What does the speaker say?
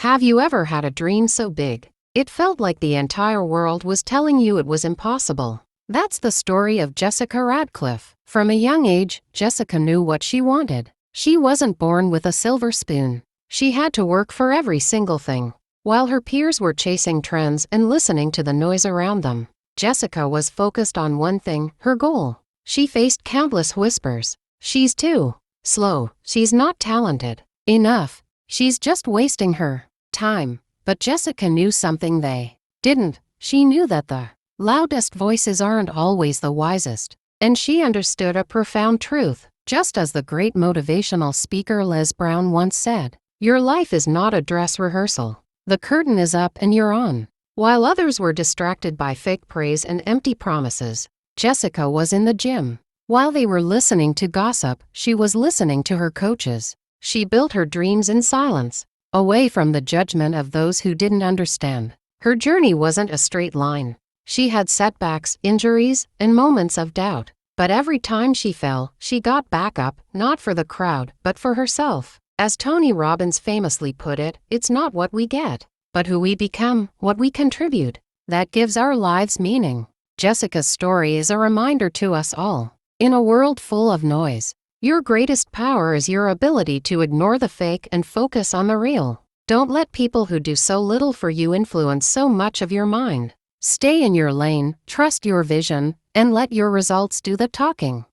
Have you ever had a dream so big it felt like the entire world was telling you it was impossible? That's the story of Jessica Radcliffe. From a young age, Jessica knew what she wanted. She wasn't born with a silver spoon. She had to work for every single thing. While her peers were chasing trends and listening to the noise around them, Jessica was focused on one thing, her goal. She faced countless whispers. She's too slow. She's not talented enough. She's just wasting her time. But Jessica knew something they didn't. She knew that the loudest voices aren't always the wisest. And she understood a profound truth. Just as the great motivational speaker Les Brown once said, "Your life is not a dress rehearsal. The curtain is up and you're on." While others were distracted by fake praise and empty promises, Jessica was in the gym. While they were listening to gossip, she was listening to her coaches. She built her dreams in silence, away from the judgment of those who didn't understand. Her journey wasn't a straight line. She had setbacks, injuries, and moments of doubt. But every time she fell, she got back up, not for the crowd, but for herself. As Tony Robbins famously put it, it's not what we get, but who we become, what we contribute, that gives our lives meaning. Jessica's story is a reminder to us all. In a world full of noise, your greatest power is your ability to ignore the fake and focus on the real. Don't let people who do so little for you influence so much of your mind. Stay in your lane, trust your vision, and let your results do the talking.